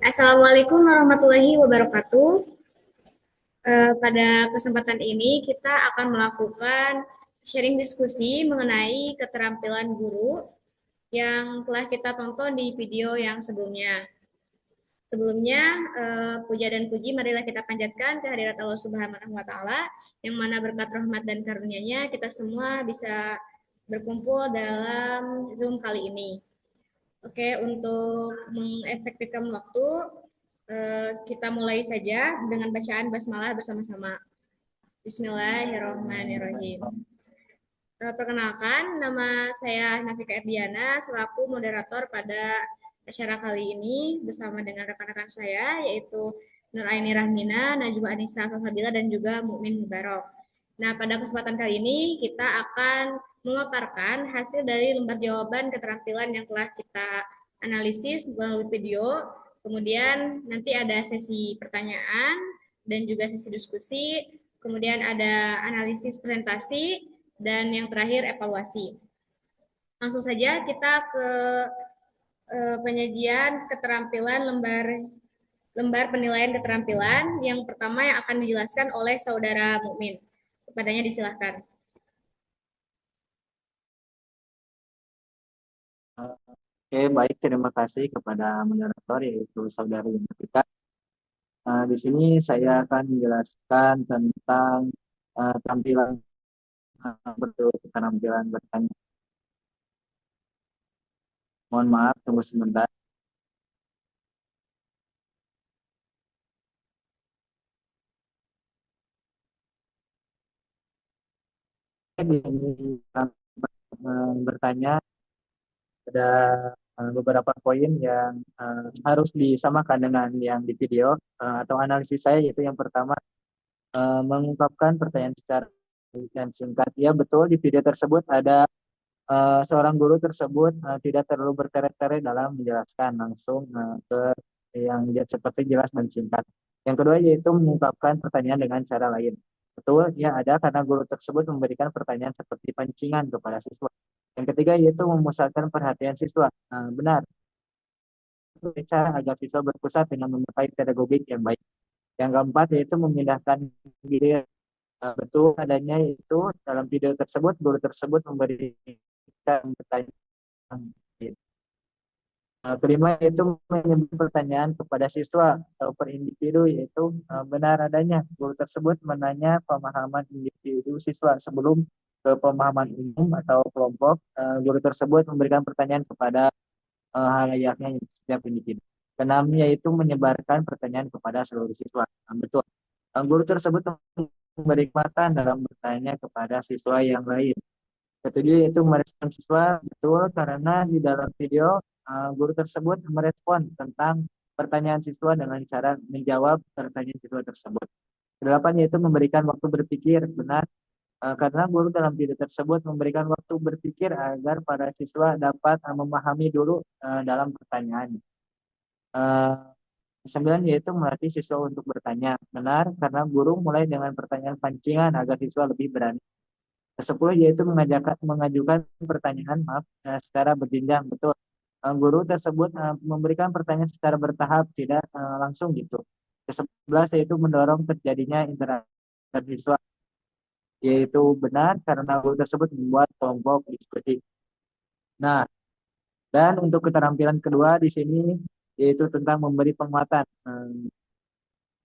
Assalamualaikum warahmatullahi wabarakatuh. Pada kesempatan ini kita akan melakukan sharing diskusi mengenai keterampilan guru yang telah kita tonton di video yang sebelumnya. Sebelumnya, puja dan puji marilah kita panjatkan kehadirat Allah Subhanahu wa Ta'ala, yang mana berkat rahmat dan karunia-Nya kita semua bisa berkumpul dalam Zoom kali ini. Oke, untuk mengefektifkan waktu, kita mulai saja dengan bacaan basmalah bersama-sama. Bismillahirrahmanirrahim. Perkenalkan, nama saya Nafika Erdiana selaku moderator pada acara kali ini bersama dengan rekan-rekan saya, yaitu Nur Aini Rahmina, Najwa Anissa Salsabila, dan juga Mukmin Mubarok. Nah, pada kesempatan kali ini kita akan memaparkan hasil dari lembar jawaban keterampilan yang telah kita analisis melalui video. Kemudian nanti ada sesi pertanyaan dan juga sesi diskusi, kemudian ada analisis presentasi, dan yang terakhir evaluasi. Langsung saja kita ke penyajian keterampilan lembar penilaian keterampilan. Yang pertama yang akan dijelaskan oleh Saudara Mukmin. Kepadanya disilahkan. Oke, baik. Terima kasih kepada moderator yaitu Saudari Nafika. Di sini saya akan menjelaskan tentang tampilan bentuk keterampilan bertanya. Mohon maaf, tunggu sebentar. Di bertanya ada beberapa poin yang harus disamakan dengan yang di video atau analisis saya, yaitu yang pertama mengungkapkan pertanyaan secara singkat. Ya, betul, di video tersebut ada seorang guru tersebut tidak terlalu bertele-tele dalam menjelaskan, langsung ke yang seperti jelas dan singkat. Yang kedua yaitu mengungkapkan pertanyaan dengan cara lain. Betul, ya ada, karena guru tersebut memberikan pertanyaan seperti pancingan kepada siswa. Yang ketiga yaitu memusatkan perhatian siswa. Benar, cara agar siswa berpusat dengan memakai pedagogik yang baik. Yang keempat yaitu memindahkan diri. Betul adanya itu dalam video tersebut guru tersebut memberikan pertanyaan. Kelima yaitu menyebut pertanyaan kepada siswa atau per individu, yaitu benar adanya guru tersebut menanya pemahaman individu siswa sebelum ke pemahaman umum atau kelompok. Guru tersebut memberikan pertanyaan kepada halayaknya setiap individu. Keenam yaitu menyebarkan pertanyaan kepada seluruh siswa. Betul. Guru tersebut memberi kesempatan dalam bertanya kepada siswa yang lain. Ketujuh yaitu merespon siswa. Betul, karena di dalam video guru tersebut merespon tentang pertanyaan siswa dengan cara menjawab pertanyaan siswa tersebut. Kedelapan yaitu memberikan waktu berpikir. Benar, karena guru dalam video tersebut memberikan waktu berpikir agar para siswa dapat memahami dulu dalam pertanyaan. Kesembilan yaitu melatih siswa untuk bertanya. Benar, karena guru mulai dengan pertanyaan pancingan agar siswa lebih berani. Kesepuluh yaitu mengajukan pertanyaan secara berjenjang. Betul, guru tersebut memberikan pertanyaan secara bertahap, tidak langsung gitu. Ke-11 yaitu mendorong terjadinya interaksi siswa, yaitu benar karena guru tersebut membuat kelompok diskusi. Nah, dan untuk keterampilan kedua di sini yaitu tentang memberi penguatan.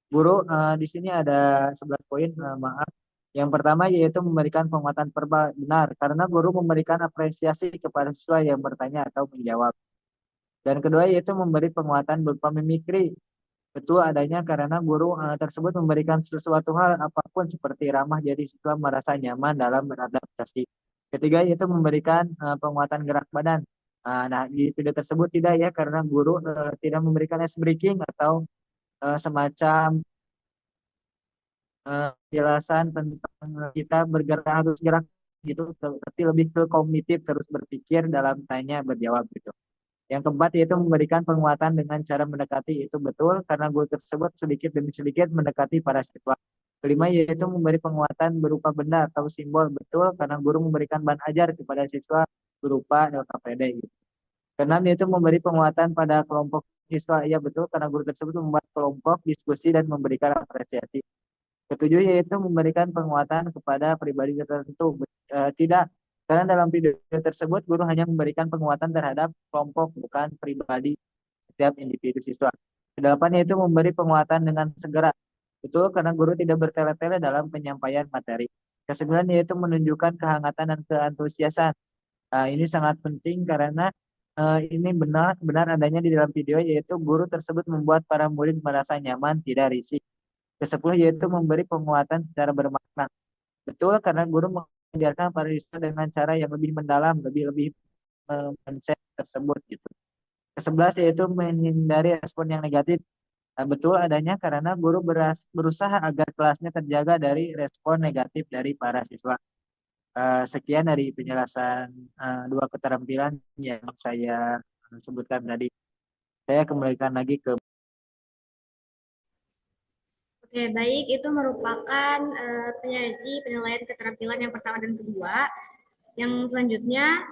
Guru di sini ada 11 poin, maaf. Yang pertama yaitu memberikan penguatan verbal. Benar, karena guru memberikan apresiasi kepada siswa yang bertanya atau menjawab. Dan kedua yaitu memberi penguatan berupa mimikri. Betul adanya, karena guru tersebut memberikan sesuatu hal apapun seperti ramah, jadi siswa merasa nyaman dalam beradaptasi. Ketiga yaitu memberikan penguatan gerak badan. Nah, di video tersebut tidak ya, karena guru tidak memberikan ice breaking atau semacam penjelasan tentang kita bergerak harus gerak gitu, tapi lebih ke kognitif, terus berpikir dalam tanya berjawab gitu. Yang keempat yaitu memberikan penguatan dengan cara mendekati, itu betul karena guru tersebut sedikit demi sedikit mendekati para siswa. Kelima yaitu memberi penguatan berupa benda atau simbol, betul karena guru memberikan bahan ajar kepada siswa berupa LKPD gitu. Keenam yaitu memberi penguatan pada kelompok siswa, iya betul karena guru tersebut membuat kelompok diskusi dan memberikan apresiasi. Ketujuh yaitu memberikan penguatan kepada pribadi tertentu. Tidak, karena dalam video tersebut guru hanya memberikan penguatan terhadap kelompok, bukan pribadi setiap individu siswa. Kedelapan yaitu memberi penguatan dengan segera. Betul, karena guru tidak bertele-tele dalam penyampaian materi. Kesembilan yaitu menunjukkan kehangatan dan keantusiasan. Ini sangat penting karena ini benar adanya di dalam video, yaitu guru tersebut membuat para murid merasa nyaman, tidak risih. Kesepuluh yaitu memberi penguatan secara bermakna. Betul, karena guru mengajarkan para siswa dengan cara yang lebih mendalam, lebih konsep tersebut gitu. Kesebelas yaitu menghindari respon yang negatif. Betul adanya karena guru berusaha agar kelasnya terjaga dari respon negatif dari para siswa. Sekian dari penjelasan dua keterampilan yang saya sebutkan tadi. Saya kembalikan lagi ke. Oke, baik. Itu merupakan penyaji penilaian keterampilan yang pertama dan kedua. Yang selanjutnya,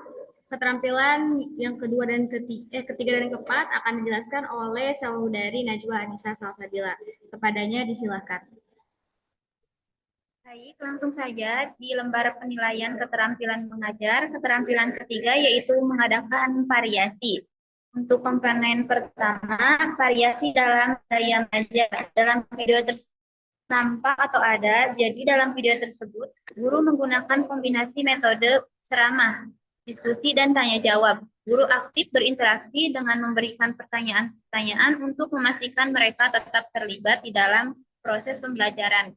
keterampilan yang kedua dan ketiga dan keempat akan dijelaskan oleh saudari Najwa Anissa Salsabila. Kepadanya disilakan. Baik, langsung saja di lembar penilaian keterampilan mengajar, keterampilan ketiga yaitu mengadakan variasi. Untuk komponen pertama, variasi dalam daya mengajar. Dalam video tersebut nampak atau ada, jadi dalam video tersebut, guru menggunakan kombinasi metode ceramah, diskusi, dan tanya jawab. Guru aktif berinteraksi dengan memberikan pertanyaan-pertanyaan untuk memastikan mereka tetap terlibat di dalam proses pembelajaran.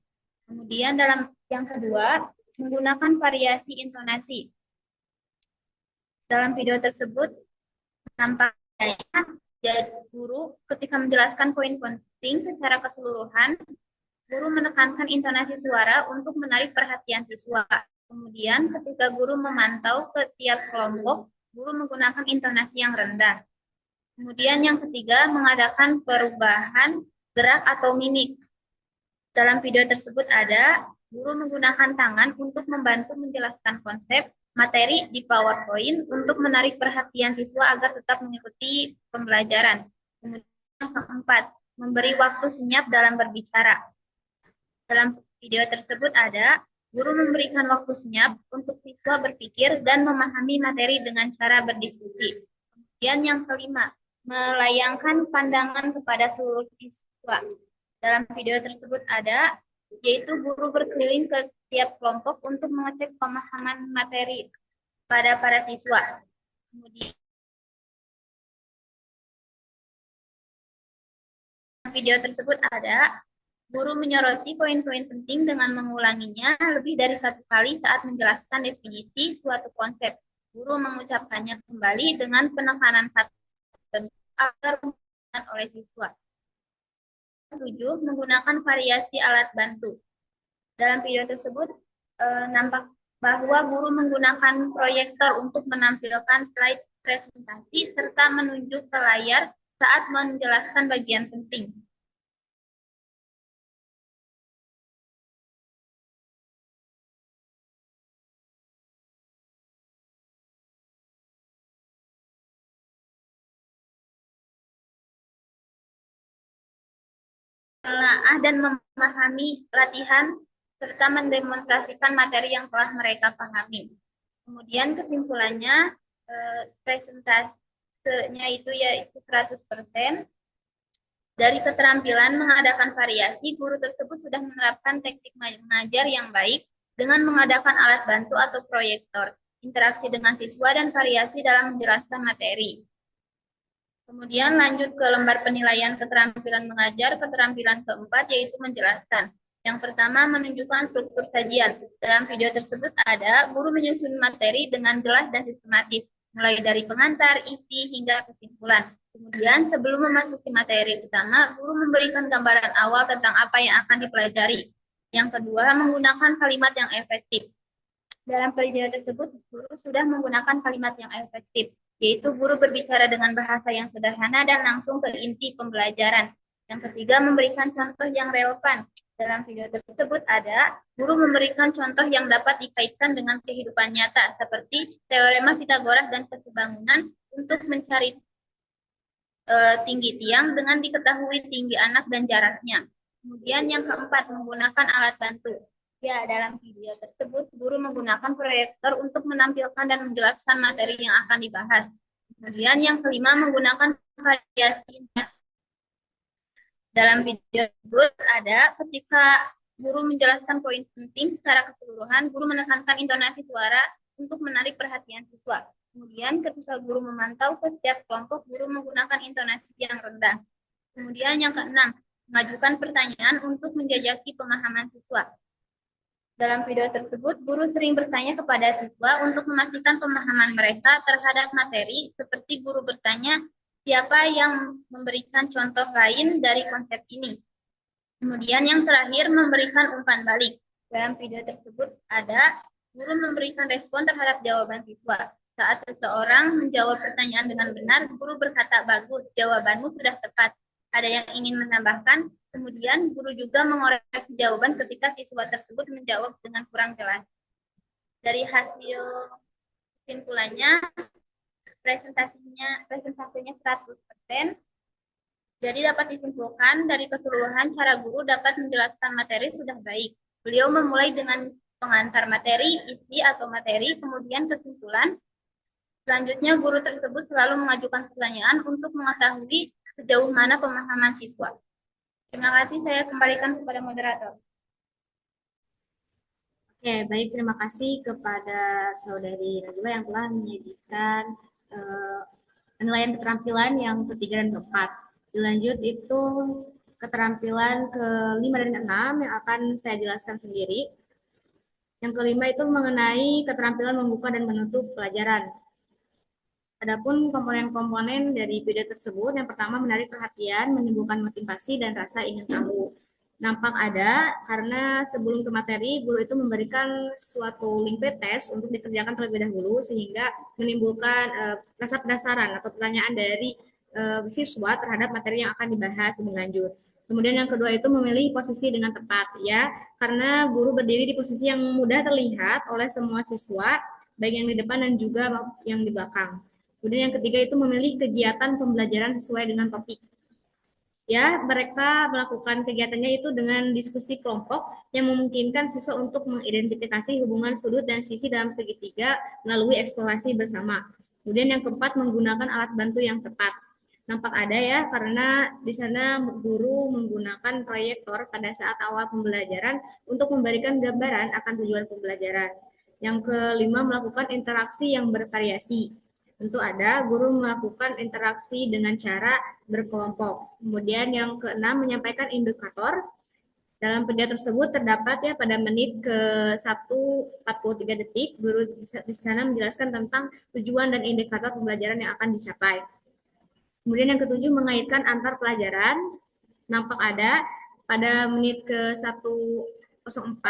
Kemudian dalam yang kedua, menggunakan variasi intonasi. Dalam video tersebut, nampaknya guru ketika menjelaskan poin penting secara keseluruhan, guru menekankan intonasi suara untuk menarik perhatian siswa. Kemudian ketika guru memantau ke tiap kelompok, guru menggunakan intonasi yang rendah. Kemudian yang ketiga, mengadakan perubahan gerak atau mimik. Dalam video tersebut ada, guru menggunakan tangan untuk membantu menjelaskan konsep materi di PowerPoint untuk menarik perhatian siswa agar tetap mengikuti pembelajaran. Kemudian yang keempat, memberi waktu senyap dalam berbicara. Dalam video tersebut ada, guru memberikan waktu senyap untuk siswa berpikir dan memahami materi dengan cara berdiskusi. Kemudian yang kelima, melayangkan pandangan kepada seluruh siswa. Dalam video tersebut ada, yaitu guru berkeliling ke tiap kelompok untuk mengecek pemahaman materi pada para siswa. Kemudian video tersebut ada, guru menyoroti poin-poin penting dengan mengulanginya lebih dari satu kali saat menjelaskan definisi suatu konsep. Guru mengucapkannya kembali dengan penekanan kata agar dipahami oleh siswa. 7. Menggunakan variasi alat bantu. Dalam video tersebut nampak bahwa guru menggunakan proyektor untuk menampilkan slide presentasi serta menunjuk ke layar saat menjelaskan bagian penting. Menelaah dan memahami latihan serta mendemonstrasikan materi yang telah mereka pahami. Kemudian kesimpulannya, presentasinya itu yaitu 100%. Dari keterampilan mengadakan variasi, guru tersebut sudah menerapkan teknik mengajar yang baik dengan mengadakan alat bantu atau proyektor, interaksi dengan siswa, dan variasi dalam menjelaskan materi. Kemudian lanjut ke lembar penilaian keterampilan mengajar, keterampilan keempat yaitu menjelaskan. Yang pertama, menunjukkan struktur sajian. Dalam video tersebut ada, guru menyusun materi dengan jelas dan sistematis, mulai dari pengantar, isi, hingga kesimpulan. Kemudian, sebelum memasuki materi utama, guru memberikan gambaran awal tentang apa yang akan dipelajari. Yang kedua, menggunakan kalimat yang efektif. Dalam video tersebut, guru sudah menggunakan kalimat yang efektif, yaitu guru berbicara dengan bahasa yang sederhana dan langsung ke inti pembelajaran. Yang ketiga, memberikan contoh yang relevan. Dalam video tersebut ada guru memberikan contoh yang dapat dikaitkan dengan kehidupan nyata, seperti teorema Pitagoras dan kesebangunan untuk mencari tinggi tiang dengan diketahui tinggi anak dan jaraknya. Kemudian yang keempat, menggunakan alat bantu. Ya, dalam video tersebut, guru menggunakan proyektor untuk menampilkan dan menjelaskan materi yang akan dibahas. Kemudian yang kelima, menggunakan variasi. Dalam video tersebut ada ketika guru menjelaskan poin penting secara keseluruhan, guru menekankan intonasi suara untuk menarik perhatian siswa. Kemudian ketika guru memantau ke setiap kelompok, guru menggunakan intonasi yang rendah. Kemudian yang keenam, mengajukan pertanyaan untuk menjajaki pemahaman siswa. Dalam video tersebut, guru sering bertanya kepada siswa untuk memastikan pemahaman mereka terhadap materi, seperti guru bertanya, siapa yang memberikan contoh lain dari konsep ini? Kemudian yang terakhir, memberikan umpan balik. Dalam video tersebut ada guru memberikan respon terhadap jawaban siswa. Saat seseorang menjawab pertanyaan dengan benar, guru berkata, bagus, jawabanmu sudah tepat. Ada yang ingin menambahkan? Kemudian guru juga mengoreksi jawaban ketika siswa tersebut menjawab dengan kurang jelas. Dari hasil kesimpulannya, presentasinya 100%. Jadi dapat disimpulkan dari keseluruhan cara guru dapat menjelaskan materi sudah baik. Beliau memulai dengan pengantar materi, isi atau materi, kemudian kesimpulan. Selanjutnya guru tersebut selalu mengajukan pertanyaan untuk mengetahui sejauh mana pemahaman siswa. Terima kasih, saya kembalikan kepada moderator. Oke, baik. Terima kasih kepada Saudari Najwa yang telah menyajikan penilaian keterampilan yang ketiga dan keempat. Dilanjut itu keterampilan kelima dan keenam yang akan saya jelaskan sendiri. Yang kelima itu mengenai keterampilan membuka dan menutup pelajaran. Adapun komponen-komponen dari video tersebut, yang pertama menarik perhatian, menimbulkan motivasi dan rasa ingin tahu. Nampak ada karena sebelum ke materi, guru itu memberikan suatu link pretest untuk dikerjakan terlebih dahulu sehingga menimbulkan rasa penasaran atau pertanyaan dari siswa terhadap materi yang akan dibahas lebih lanjut. Kemudian yang kedua itu memilih posisi dengan tepat, ya, karena guru berdiri di posisi yang mudah terlihat oleh semua siswa, baik yang di depan dan juga yang di belakang. Kemudian yang ketiga itu memilih kegiatan pembelajaran sesuai dengan topik. Ya, mereka melakukan kegiatannya itu dengan diskusi kelompok yang memungkinkan siswa untuk mengidentifikasi hubungan sudut dan sisi dalam segitiga melalui eksplorasi bersama. Kemudian yang keempat, menggunakan alat bantu yang tepat. Nampak ada ya, karena di sana guru menggunakan proyektor pada saat awal pembelajaran untuk memberikan gambaran akan tujuan pembelajaran. Yang kelima, melakukan interaksi yang bervariasi. Tentu ada, guru melakukan interaksi dengan cara berkelompok. Kemudian yang keenam, menyampaikan indikator. Dalam video tersebut terdapat ya pada menit ke-1:43 detik, guru di sana menjelaskan tentang tujuan dan indikator pembelajaran yang akan dicapai. Kemudian yang ketujuh, mengaitkan antar pelajaran. Nampak ada pada menit ke-1:04,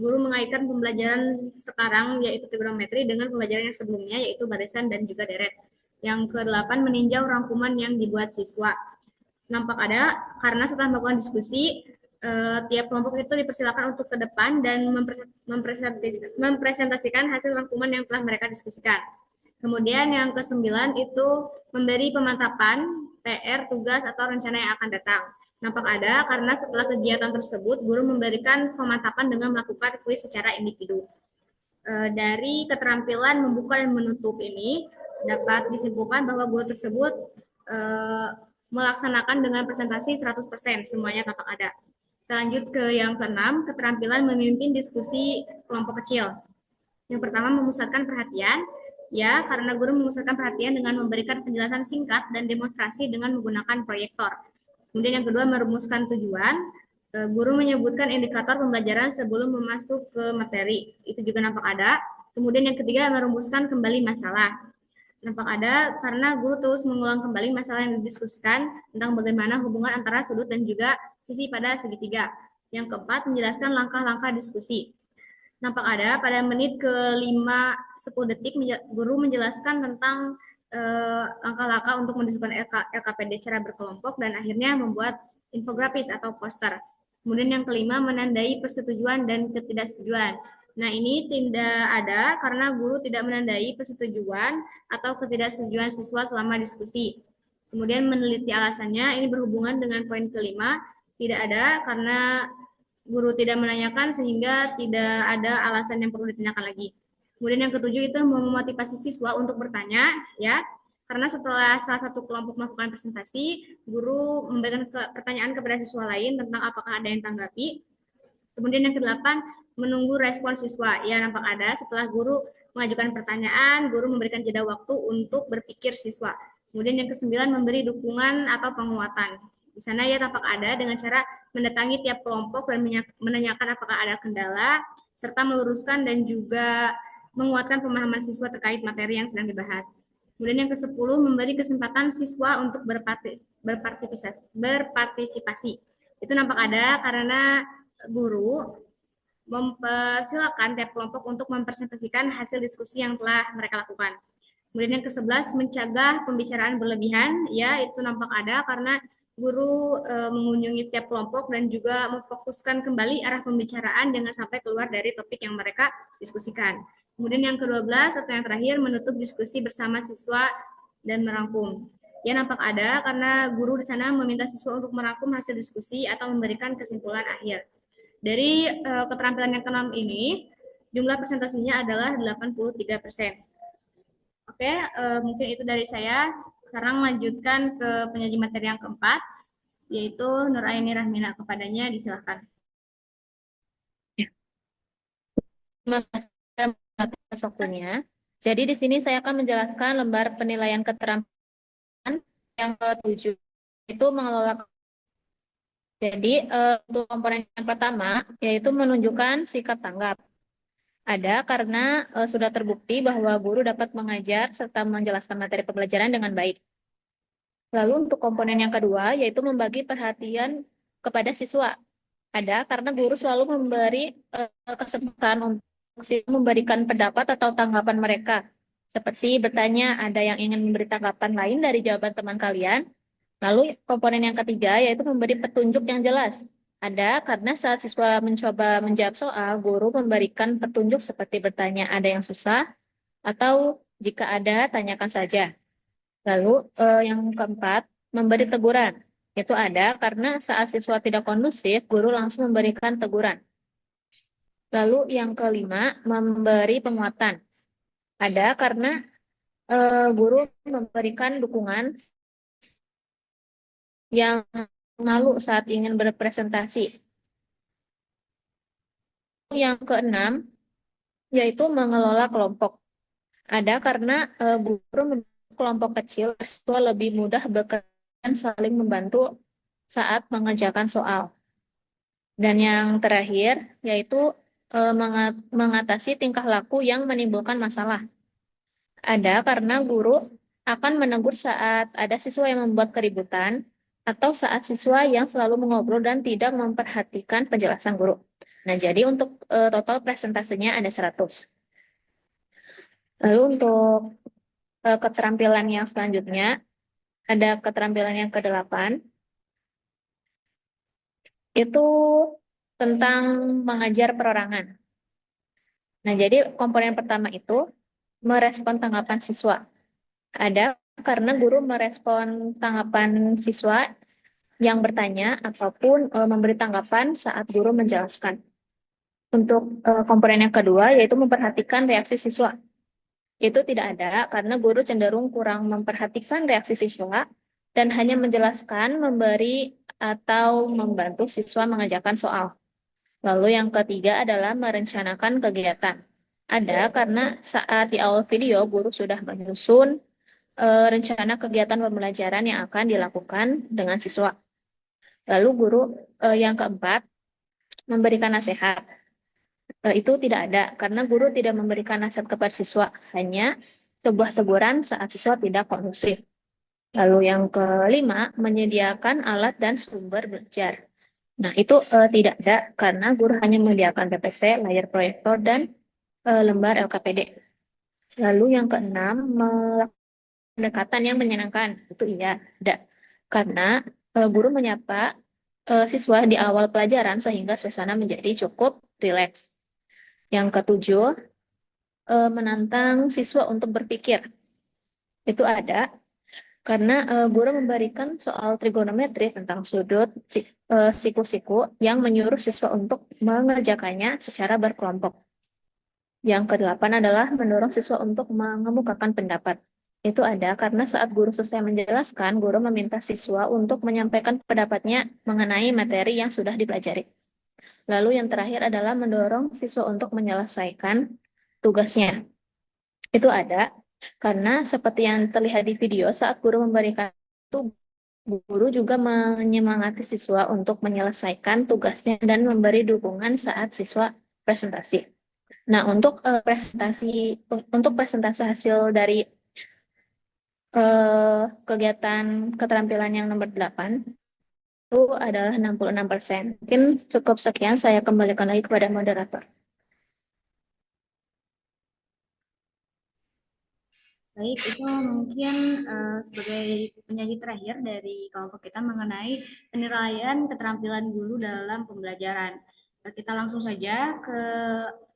guru mengaitkan pembelajaran sekarang yaitu trigonometri dengan pembelajaran yang sebelumnya yaitu barisan dan juga deret. Yang ke-8, meninjau rangkuman yang dibuat siswa. Nampak ada karena setelah melakukan diskusi, tiap kelompok itu dipersilakan untuk ke depan dan mempresentasikan hasil rangkuman yang telah mereka diskusikan. Kemudian yang ke-9 itu memberi pemantapan, PR, tugas, atau rencana yang akan datang. Nampak ada karena setelah kegiatan tersebut, guru memberikan pemantapan dengan melakukan kuis secara individu. Dari keterampilan membuka dan menutup ini, dapat disimpulkan bahwa guru tersebut melaksanakan dengan presentasi 100%, semuanya tampak ada. Kita lanjut ke yang ke-6, keterampilan memimpin diskusi kelompok kecil. Yang pertama, memusatkan perhatian, ya, karena guru memusatkan perhatian dengan memberikan penjelasan singkat dan demonstrasi dengan menggunakan proyektor. Kemudian yang kedua, merumuskan tujuan. Guru menyebutkan indikator pembelajaran sebelum masuk ke materi. Itu juga nampak ada. Kemudian yang ketiga, merumuskan kembali masalah. Nampak ada karena guru terus mengulang kembali masalah yang didiskusikan tentang bagaimana hubungan antara sudut dan juga sisi pada segitiga. Yang keempat, menjelaskan langkah-langkah diskusi. Nampak ada pada menit ke-5-10 detik guru menjelaskan tentang langkah-langkah untuk mendiskusikan LKPD secara berkelompok dan akhirnya membuat infografis atau poster. Kemudian yang kelima, menandai persetujuan dan ketidaksetujuan. Nah, ini tidak ada karena guru tidak menandai persetujuan atau ketidaksetujuan siswa selama diskusi. Kemudian meneliti alasannya, ini berhubungan dengan poin kelima, tidak ada karena guru tidak menanyakan sehingga tidak ada alasan yang perlu ditanyakan lagi. Kemudian yang ketujuh itu memotivasi siswa untuk bertanya, ya. Karena setelah salah satu kelompok melakukan presentasi, guru memberikan pertanyaan kepada siswa lain tentang apakah ada yang tanggapi. Kemudian yang kedelapan, menunggu respon siswa. Ya, nampak ada setelah guru mengajukan pertanyaan, guru memberikan jeda waktu untuk berpikir siswa. Kemudian yang kesembilan, memberi dukungan atau penguatan. Di sana ya tampak ada dengan cara mendatangi tiap kelompok dan menanyakan apakah ada kendala, serta meluruskan dan juga menguatkan pemahaman siswa terkait materi yang sedang dibahas. Kemudian yang ke-10, memberi kesempatan siswa untuk berpartisipasi. Itu nampak ada karena guru mempersilakan tiap kelompok untuk mempresentasikan hasil diskusi yang telah mereka lakukan. Kemudian yang ke-11, mencegah pembicaraan berlebihan, ya itu nampak ada karena guru mengunjungi tiap kelompok dan juga memfokuskan kembali arah pembicaraan jangan sampai keluar dari topik yang mereka diskusikan. Kemudian yang ke-12 atau yang terakhir, menutup diskusi bersama siswa dan merangkum. Ya nampak ada karena guru di sana meminta siswa untuk merangkum hasil diskusi atau memberikan kesimpulan akhir. Dari keterampilan yang ke-6 ini, jumlah presentasinya adalah 83%. Oke, mungkin itu dari saya. Sekarang lanjutkan ke penyaji materi yang keempat, yaitu Nuraini Rahmina. Kepadanya disilahkan. Terima kasih atas waktunya. Jadi di sini saya akan menjelaskan lembar penilaian keterampilan yang ke-7, itu mengelola. Jadi untuk komponen yang pertama yaitu menunjukkan sikap tanggap. Ada karena sudah terbukti bahwa guru dapat mengajar serta menjelaskan materi pembelajaran dengan baik. Lalu untuk komponen yang kedua yaitu membagi perhatian kepada siswa. Ada karena guru selalu memberi kesempatan untuk memberikan pendapat atau tanggapan mereka. Seperti bertanya, ada yang ingin memberi tanggapan lain dari jawaban teman kalian? Lalu komponen yang ketiga yaitu memberi petunjuk yang jelas. Ada karena saat siswa mencoba menjawab soal, guru memberikan petunjuk seperti bertanya ada yang susah, atau jika ada, tanyakan saja. Lalu yang keempat, memberi teguran. Itu ada karena saat siswa tidak kondusif, guru langsung memberikan teguran. Lalu yang kelima, memberi penguatan. Ada karena guru memberikan dukungan yang malu saat ingin berpresentasi. Yang keenam, yaitu mengelola kelompok. Ada karena guru kelompok kecil, siswa lebih mudah bekerja dan saling membantu saat mengerjakan soal. Dan yang terakhir, yaitu mengatasi tingkah laku yang menimbulkan masalah. Ada karena guru akan menegur saat ada siswa yang membuat keributan, atau saat siswa yang selalu mengobrol dan tidak memperhatikan penjelasan guru. Nah, jadi untuk total presentasinya ada 100. Lalu untuk keterampilan yang selanjutnya, ada keterampilan yang ke-8, itu tentang mengajar perorangan. Nah, jadi komponen pertama itu merespon tanggapan siswa. Ada karena guru merespon tanggapan siswa yang bertanya ataupun memberi tanggapan saat guru menjelaskan. Untuk komponen yang kedua yaitu memperhatikan reaksi siswa. Itu tidak ada karena guru cenderung kurang memperhatikan reaksi siswa dan hanya menjelaskan, memberi atau membantu siswa mengerjakan soal. Lalu yang ketiga adalah merencanakan kegiatan. Ada karena saat di awal video guru sudah menyusun rencana kegiatan pembelajaran yang akan dilakukan dengan siswa. Lalu guru yang keempat, memberikan nasihat. Itu tidak ada, karena guru tidak memberikan nasihat kepada siswa, hanya sebuah teguran saat siswa tidak kondusif. Lalu yang kelima, menyediakan alat dan sumber belajar. Nah, itu tidak ada, karena guru hanya menyediakan PPT, layar proyektor, dan lembar LKPD. Lalu yang keenam, pendekatan yang menyenangkan. Itu iya, ada. Karena guru menyapa siswa di awal pelajaran sehingga suasana menjadi cukup rileks. Yang ketujuh, menantang siswa untuk berpikir. Itu ada karena guru memberikan soal trigonometri tentang sudut siku-siku yang menyuruh siswa untuk mengerjakannya secara berkelompok. Yang kedelapan adalah mendorong siswa untuk mengemukakan pendapat. Itu ada karena saat guru selesai menjelaskan, guru meminta siswa untuk menyampaikan pendapatnya mengenai materi yang sudah dipelajari. Lalu yang terakhir adalah mendorong siswa untuk menyelesaikan tugasnya. Itu ada karena seperti yang terlihat di video saat guru memberikan itu, guru juga menyemangati siswa untuk menyelesaikan tugasnya dan memberi dukungan saat siswa presentasi. Nah, untuk presentasi hasil dari kegiatan keterampilan yang nomor 8 itu adalah 66%. Mungkin cukup sekian, saya kembalikan lagi kepada moderator. Baik, itu mungkin sebagai penyaji terakhir dari kelompok kita mengenai penilaian keterampilan guru dalam pembelajaran. Kita langsung saja ke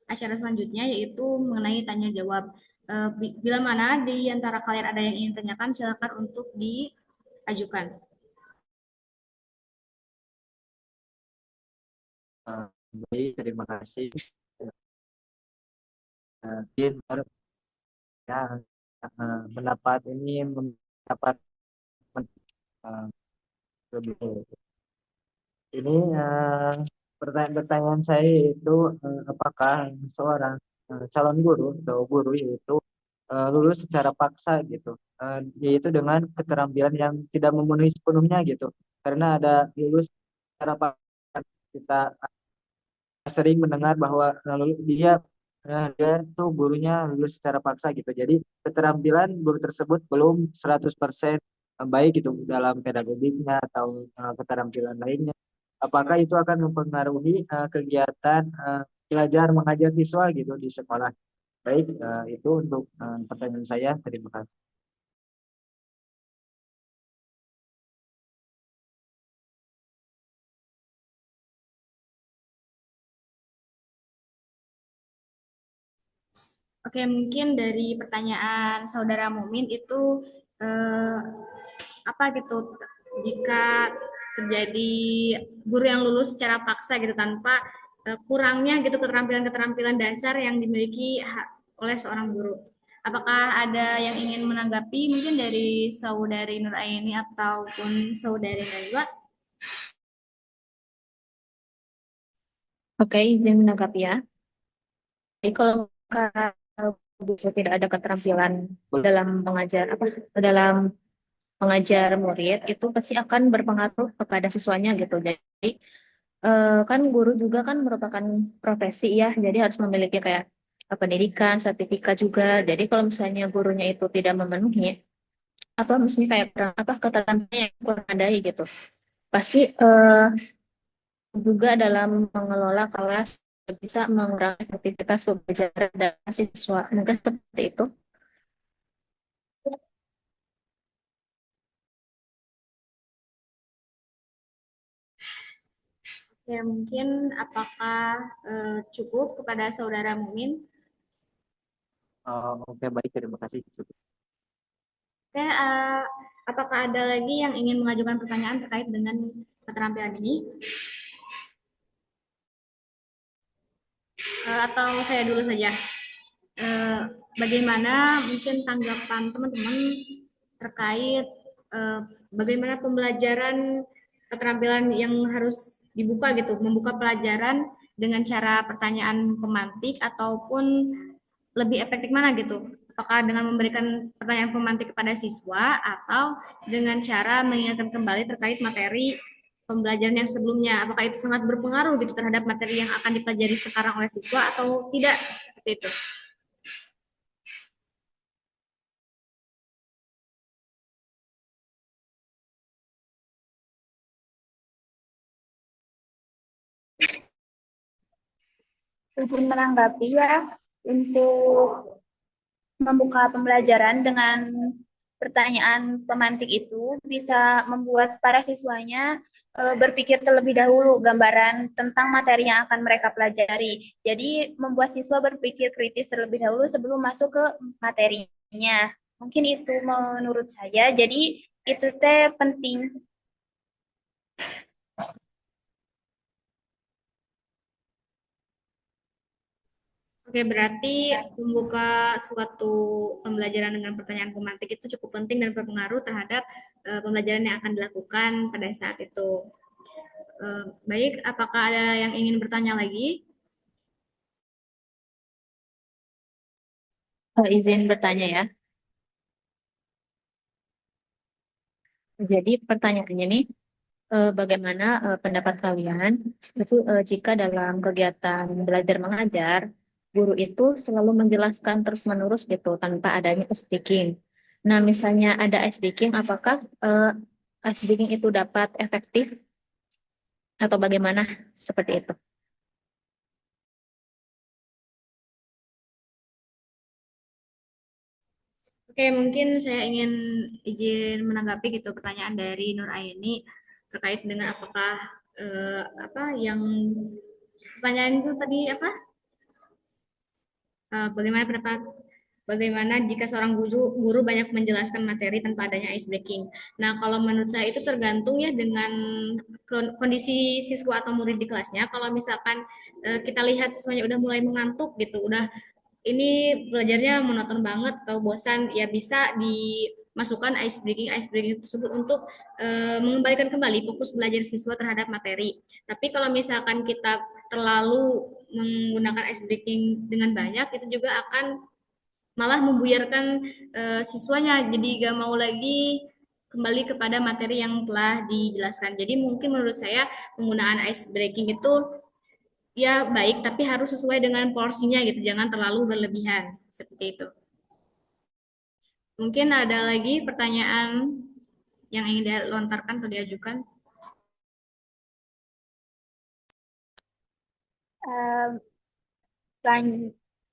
acara selanjutnya, yaitu mengenai tanya jawab. Bila mana di antara kalian ada yang ingin tanyakan, silakan untuk diajukan. Baik, terima kasih. Mungkin ya, pendapat ini mendapat lebih. Ini pertanyaan saya itu apakah seorang calon guru atau guru itu lulus secara paksa gitu, yaitu dengan keterampilan yang tidak memenuhi sepenuhnya gitu, karena ada lulus secara paksa. Kita sering mendengar bahwa dia tuh gurunya lulus secara paksa gitu. Jadi keterampilan guru tersebut belum 100% baik gitu dalam pedagogiknya atau keterampilan lainnya. Apakah itu akan mempengaruhi kegiatan belajar mengajar siswa gitu di sekolah? Baik, itu untuk pertanyaan saya. Terima kasih. Oke, mungkin dari pertanyaan Saudara Mumin itu eh, apa gitu, jika terjadi guru yang lulus secara paksa gitu tanpa kurangnya gitu keterampilan-keterampilan dasar yang dimiliki oleh seorang guru. Apakah ada yang ingin menanggapi mungkin dari Saudari Nuraini ataupun Saudari Najwa? Oke, izin menanggapi ya. Jadi kalau tidak ada keterampilan dalam mengajar dalam mengajar murid itu pasti akan berpengaruh kepada siswanya gitu. Jadi kan guru juga kan merupakan profesi ya, jadi harus memiliki kayak pendidikan, sertifikat juga. Jadi kalau misalnya gurunya itu tidak memenuhi apa misalnya kayak keterampilan yang kurang ada gitu, pasti juga dalam mengelola kelas bisa mengurangi aktivitas pembelajaran dan siswa. Mungkin seperti itu. Ya, mungkin apakah cukup kepada Saudara Mumin? Oke, baik, terima kasih. Oke, apakah ada lagi yang ingin mengajukan pertanyaan terkait dengan keterampilan ini? Atau saya dulu saja? Bagaimana mungkin tanggapan teman-teman terkait bagaimana pembelajaran keterampilan yang harus dibuka gitu, membuka pelajaran dengan cara pertanyaan pemantik ataupun lebih efektif mana gitu? Apakah dengan memberikan pertanyaan pemantik kepada siswa atau dengan cara mengingatkan kembali terkait materi pembelajaran yang sebelumnya? Apakah itu sangat berpengaruh gitu terhadap materi yang akan dipelajari sekarang oleh siswa atau tidak? Seperti itu. Izin menanggapi ya, untuk membuka pembelajaran dengan pertanyaan pemantik itu bisa membuat para siswanya berpikir terlebih dahulu gambaran tentang materi yang akan mereka pelajari. Jadi membuat siswa berpikir kritis terlebih dahulu sebelum masuk ke materinya. Mungkin itu menurut saya. Jadi itu teh penting. Oke, berarti membuka suatu pembelajaran dengan pertanyaan pemantik itu cukup penting dan berpengaruh terhadap pembelajaran yang akan dilakukan pada saat itu. Baik, apakah ada yang ingin bertanya lagi? Izin bertanya ya. Jadi pertanyaannya nih, bagaimana pendapat kalian itu jika dalam kegiatan belajar mengajar, guru itu selalu menjelaskan terus-menerus gitu tanpa adanya ice breaking. Nah, misalnya ada ice breaking, apakah ice breaking itu dapat efektif atau bagaimana seperti itu? Oke, mungkin saya ingin izin menanggapi gitu pertanyaan dari Nur Aini terkait dengan apakah apa yang pertanyaan itu tadi apa? Bagaimana pendapat bagaimana jika seorang guru banyak menjelaskan materi tanpa adanya ice breaking. Nah, kalau menurut saya itu tergantung ya dengan kondisi siswa atau murid di kelasnya. Kalau misalkan kita lihat siswanya udah mulai mengantuk gitu, udah ini belajarnya monoton banget atau bosan, ya bisa dimasukkan ice breaking tersebut untuk mengembalikan kembali fokus belajar siswa terhadap materi. Tapi kalau misalkan kita terlalu menggunakan ice breaking dengan banyak, itu juga akan malah membuyarkan siswanya, jadi gak mau lagi kembali kepada materi yang telah dijelaskan. Jadi mungkin menurut saya penggunaan ice breaking itu ya baik, tapi harus sesuai dengan porsinya gitu, jangan terlalu berlebihan seperti itu. Mungkin ada lagi pertanyaan yang ingin dilontarkan atau diajukan. Um,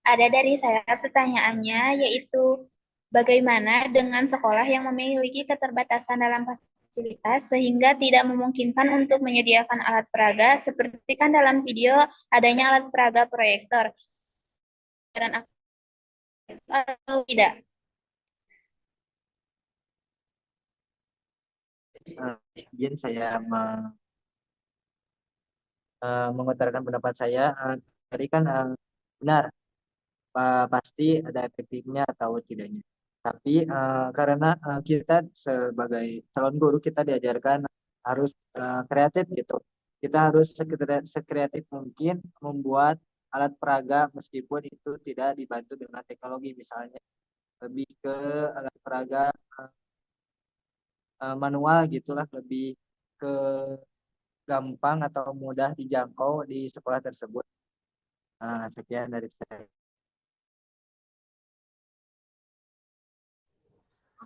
ada dari saya pertanyaannya, yaitu bagaimana dengan sekolah yang memiliki keterbatasan dalam fasilitas sehingga tidak memungkinkan untuk menyediakan alat peraga, seperti kan dalam video adanya alat peraga proyektor, dan atau tidak? Izin saya mengutarakan pendapat saya. Tadi kan benar, pasti ada efektifnya atau tidaknya. Tapi karena kita sebagai calon guru kita diajarkan harus kreatif gitu. Kita harus sekreatif mungkin membuat alat peraga meskipun itu tidak dibantu dengan teknologi, misalnya lebih ke alat peraga manual gitulah, lebih ke gampang atau mudah dijangkau di sekolah tersebut. Sekian dari saya.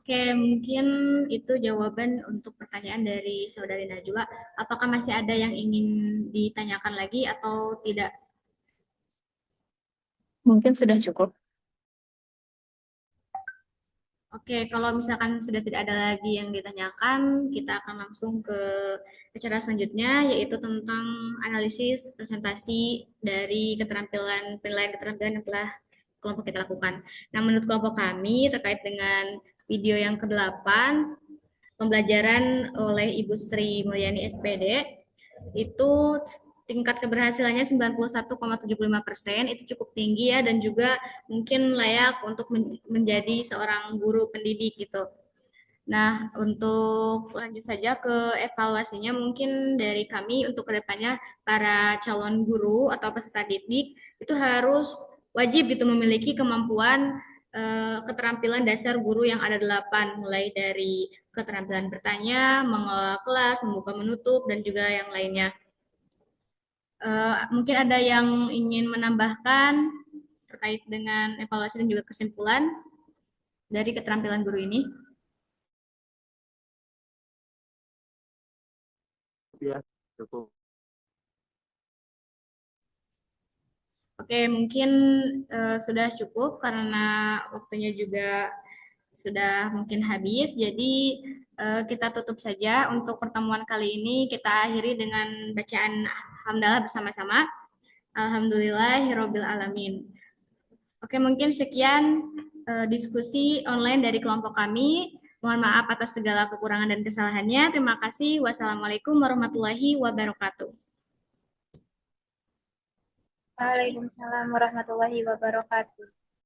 Oke, mungkin itu jawaban untuk pertanyaan dari Saudari Najwa. Apakah masih ada yang ingin ditanyakan lagi atau tidak? Mungkin sudah cukup. Oke, kalau misalkan sudah tidak ada lagi yang ditanyakan, kita akan langsung ke acara selanjutnya, yaitu tentang analisis presentasi dari penilaian keterampilan yang telah kelompok kita lakukan. Nah, menurut kelompok kami terkait dengan video yang ke-8, pembelajaran oleh Ibu Sri Mulyani SPD, itu tingkat keberhasilannya 91,75%, itu cukup tinggi ya, dan juga mungkin layak untuk menjadi seorang guru pendidik gitu. Nah, untuk lanjut saja ke evaluasinya, mungkin dari kami untuk kedepannya para calon guru atau peserta didik itu harus wajib gitu memiliki kemampuan keterampilan dasar guru yang ada 8, mulai dari keterampilan bertanya, mengelola kelas, membuka menutup, dan juga yang lainnya. Mungkin ada yang ingin menambahkan terkait dengan evaluasi dan juga kesimpulan dari keterampilan guru ini? Ya, cukup. Oke, mungkin sudah cukup karena waktunya juga sudah mungkin habis, jadi kita tutup saja untuk pertemuan kali ini. Kita akhiri dengan bacaan hamdalah bersama-sama. Alhamdulillahirabbil alamin. Oke, mungkin sekian diskusi online dari kelompok kami. Mohon maaf atas segala kekurangan dan kesalahannya. Terima kasih. Wassalamualaikum warahmatullahi wabarakatuh. Waalaikumsalam warahmatullahi wabarakatuh.